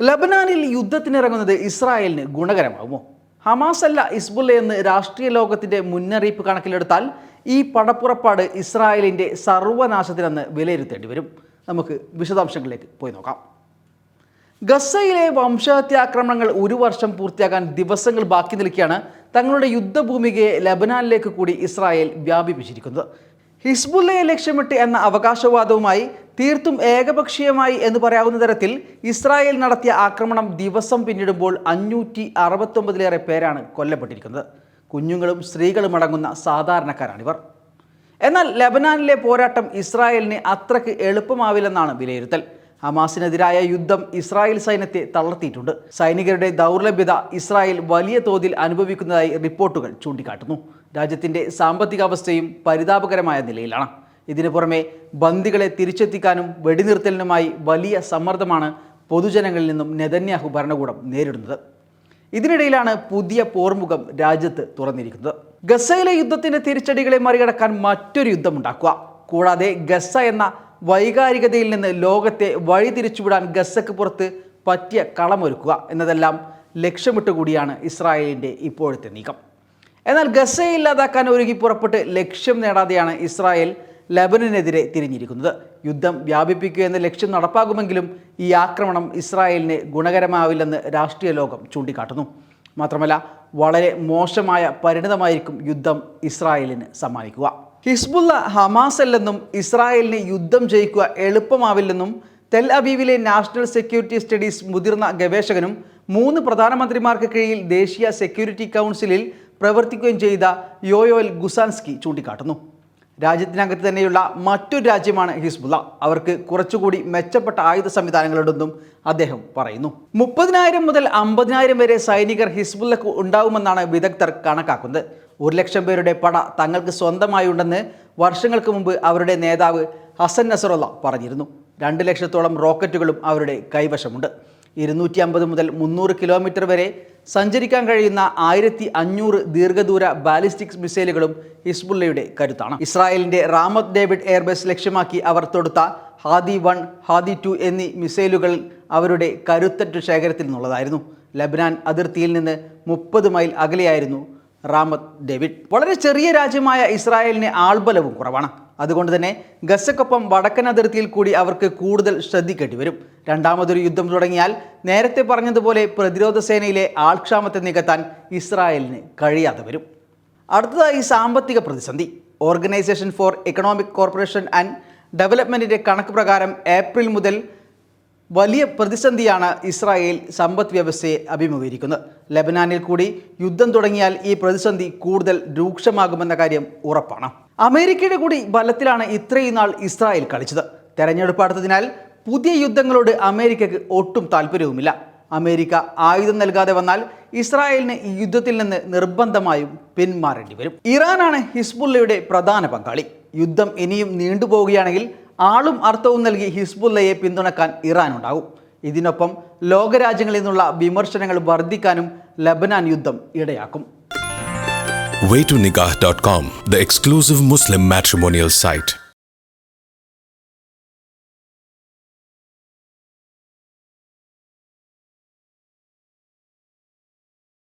ലബനാനിൽ യുദ്ധത്തിനിറങ്ങുന്നത് ഇസ്രായേലിന് ഗുണകരമാകുമോ? ഹമാസ് അല്ല ഹിസ്ബുള്ള എന്ന് രാഷ്ട്രീയ ലോകത്തിന്റെ മുന്നറിയിപ്പ് കണക്കിലെടുത്താൽ ഈ പടപ്പുറപ്പാട് ഇസ്രായേലിന്റെ സർവനാശത്തിനെന്ന് വിലയിരുത്തേണ്ടി വരും. നമുക്ക് വിശദാംശങ്ങളിലേക്ക് പോയി നോക്കാം. ഗസയിലെ വംശഹത്യാക്രമണങ്ങൾ ഒരു വർഷം പൂർത്തിയാകാൻ ദിവസങ്ങൾ ബാക്കി നിൽക്കെയാണ് തങ്ങളുടെ യുദ്ധഭൂമികയെ ലബനാനിലേക്ക് കൂടി ഇസ്രായേൽ വ്യാപിപ്പിച്ചിരിക്കുന്നത്. ഹിസ്ബുള്ളയെ ലക്ഷ്യമിട്ട് എന്ന അവകാശവാദവുമായി തീർത്തും ഏകപക്ഷീയമായി എന്ന് പറയാവുന്ന തരത്തിൽ ഇസ്രായേൽ നടത്തിയ ആക്രമണം ദിവസം പിന്നിടുമ്പോൾ 569 പേരാണ് കൊല്ലപ്പെട്ടിരിക്കുന്നത്. കുഞ്ഞുങ്ങളും സ്ത്രീകളും അടങ്ങുന്ന സാധാരണക്കാരാണിവർ. എന്നാൽ ലബനാനിലെ പോരാട്ടം ഇസ്രായേലിന് അത്രയ്ക്ക് എളുപ്പമാവില്ലെന്നാണ് വിലയിരുത്തൽ. ഹമാസിനെതിരായ യുദ്ധം ഇസ്രായേൽ സൈന്യത്തെ തളർത്തിയിട്ടുണ്ട്. സൈനികരുടെ ദൗർലഭ്യത ഇസ്രായേൽ വലിയ തോതിൽ അനുഭവിക്കുന്നതായി റിപ്പോർട്ടുകൾ ചൂണ്ടിക്കാട്ടുന്നു. രാജ്യത്തിൻ്റെ സാമ്പത്തികാവസ്ഥയും പരിതാപകരമായ നിലയിലാണ്. ഇതിനു പുറമെ ബന്ദികളെ തിരിച്ചെത്തിക്കാനും വെടിനിർത്തലിനുമായി വലിയ സമ്മർദ്ദമാണ് പൊതുജനങ്ങളിൽ നിന്നും നെതന്യാഹു ഭരണകൂടം നേരിടുന്നത്. ഇതിനിടയിലാണ് പുതിയ പോർമുഖം രാജ്യത്ത് തുറന്നിരിക്കുന്നത്. ഗസയിലെ യുദ്ധത്തിൻ്റെ തിരിച്ചടികളെ മറികടക്കാൻ മറ്റൊരു യുദ്ധമുണ്ടാക്കുക, കൂടാതെ ഗസ എന്ന വൈകാരികതയിൽ നിന്ന് ലോകത്തെ വഴിതിരിച്ചുവിടാൻ ഗസക്ക് പുറത്ത് പറ്റിയ കളമൊരുക്കുക എന്നതെല്ലാം ലക്ഷ്യമിട്ടുകൂടിയാണ് ഇസ്രായേലിൻ്റെ ഇപ്പോഴത്തെ നീക്കം. എന്നാൽ ഗസയെ ഇല്ലാതാക്കാൻ ഒരുങ്ങി പുറപ്പെട്ട് ലക്ഷ്യം നേടാതെയാണ് ഇസ്രായേൽ ലബനനെതിരെ തിരിഞ്ഞിരിക്കുന്നത്. യുദ്ധം വ്യാപിപ്പിക്കുക എന്ന ലക്ഷ്യം നടപ്പാകുമെങ്കിലും ഈ ആക്രമണം ഇസ്രായേലിന് ഗുണകരമാവില്ലെന്ന് രാഷ്ട്രീയ ലോകം ചൂണ്ടിക്കാട്ടുന്നു. മാത്രമല്ല, വളരെ മോശമായ പരിണിതമായിരിക്കും യുദ്ധം ഇസ്രായേലിന് സമ്മാനിക്കുക. ഹിസ്ബുള്ള ഹമാസ് അല്ലെന്നും ഇസ്രായേലിന് യുദ്ധം ജയിക്കുക എളുപ്പമാവില്ലെന്നും തെൽ അവീവിലെ നാഷണൽ സെക്യൂരിറ്റി സ്റ്റഡീസ് മുതിർന്ന ഗവേഷകനും 3 പ്രധാനമന്ത്രിമാർക്ക് കീഴിൽ ദേശീയ സെക്യൂരിറ്റി കൗൺസിലിൽ പ്രവർത്തിക്കുകയും ചെയ്ത യോയോൽ ഗുസാൻസ്കി ചൂണ്ടിക്കാട്ടുന്നു. രാജ്യത്തിനകത്ത് തന്നെയുള്ള മറ്റൊരു രാജ്യമാണ് ഹിസ്ബുള്ള. അവർക്ക് കുറച്ചുകൂടി മെച്ചപ്പെട്ട ആയുധ സംവിധാനങ്ങളുണ്ടെന്നും അദ്ദേഹം പറയുന്നു. 30,000 മുതൽ 50,000 വരെ സൈനികർ ഹിസ്ബുള്ളക്ക് ഉണ്ടാവുമെന്നാണ് വിദഗ്ധർ കണക്കാക്കുന്നത്. 1,00,000 പേരുടെ പട തങ്ങൾക്ക് സ്വന്തമായി ഉണ്ടെന്ന് വർഷങ്ങൾക്ക് മുമ്പ് അവരുടെ നേതാവ് ഹസൻ നസറുള്ള പറഞ്ഞിരുന്നു. 2 ലക്ഷത്തോളം റോക്കറ്റുകളും അവരുടെ കൈവശമുണ്ട്. 250 മുതൽ 300 കിലോമീറ്റർ വരെ സഞ്ചരിക്കാൻ കഴിയുന്ന 1500 ദീർഘദൂര ബാലിസ്റ്റിക് മിസൈലുകളും ഹിസ്ബുള്ളയുടെ കരുത്താണ്. ഇസ്രായേലിന്റെ റാമത്ത് ഡേവിഡ് എയർബേസ് ലക്ഷ്യമാക്കി അവർ തൊടുത്ത ഹാദി 1, ഹാദി 2 എന്നീ മിസൈലുകൾ അവരുടെ കരുത്തറ്റ ശേഖരത്തിൽ നിന്നുള്ളതായിരുന്നു. ലബനാൻ അതിർത്തിയിൽ നിന്ന് 30 മൈൽ അകലെയായിരുന്നു റാമത്ത് ഡേവിഡ്. വളരെ ചെറിയ രാജ്യമായ ഇസ്രായേലിന് ആൾബലവും കുറവാണ്. അതുകൊണ്ട് തന്നെ ഗസക്കൊപ്പം വടക്കൻ അതിർത്തിയിൽ കൂടി അവർക്ക് കൂടുതൽ ശ്രദ്ധിക്കേണ്ടി വരും. രണ്ടാമതൊരു യുദ്ധം തുടങ്ങിയാൽ നേരത്തെ പറഞ്ഞതുപോലെ പ്രതിരോധ സേനയിലെ ആൾക്ഷാമത്തെ നികത്താൻ ഇസ്രായേലിന് കഴിയാതെ വരും. അടുത്തതായി സാമ്പത്തിക പ്രതിസന്ധി. Organisation for economic corporation and ഡെവലപ്മെൻറ്റിൻ്റെ കണക്ക് പ്രകാരം ഏപ്രിൽ മുതൽ വലിയ പ്രതിസന്ധിയാണ് ഇസ്രായേൽ സമ്പദ് വ്യവസ്ഥയെ അഭിമുഖീകരിക്കുന്നത്. ലബനാനിൽ കൂടി യുദ്ധം തുടങ്ങിയാൽ ഈ പ്രതിസന്ധി കൂടുതൽ രൂക്ഷമാകുമെന്ന കാര്യം ഉറപ്പാണ്. അമേരിക്കയുടെ കൂടി ബലത്തിലാണ് ഇത്രയും നാൾ ഇസ്രായേൽ കളിച്ചത്. തെരഞ്ഞെടുപ്പ് അടുത്തതിനാൽ പുതിയ യുദ്ധങ്ങളോട് അമേരിക്കയ്ക്ക് ഒട്ടും താല്പര്യവുമില്ല. അമേരിക്ക ആയുധം നൽകാതെ വന്നാൽ ഇസ്രായേലിന് ഈ യുദ്ധത്തിൽ നിന്ന് നിർബന്ധമായും പിന്മാറേണ്ടി വരും. ഇറാനാണ് ഹിസ്ബുള്ളയുടെ പ്രധാന പങ്കാളി. യുദ്ധം ഇനിയും നീണ്ടുപോവുകയാണെങ്കിൽ ആളും അർത്ഥവും നൽകി ഹിസ്ബുള്ളയെ പിന്തുണക്കാൻ ഇറാൻ ഉണ്ടാകും. ഇതിനൊപ്പം ലോകരാജ്യങ്ങളിൽ നിന്നുള്ള വിമർശനങ്ങൾ വർദ്ധിക്കാനും ലബനാൻ യുദ്ധം ഇടയാക്കും. Waytonikah.com, the exclusive Muslim matrimonial site.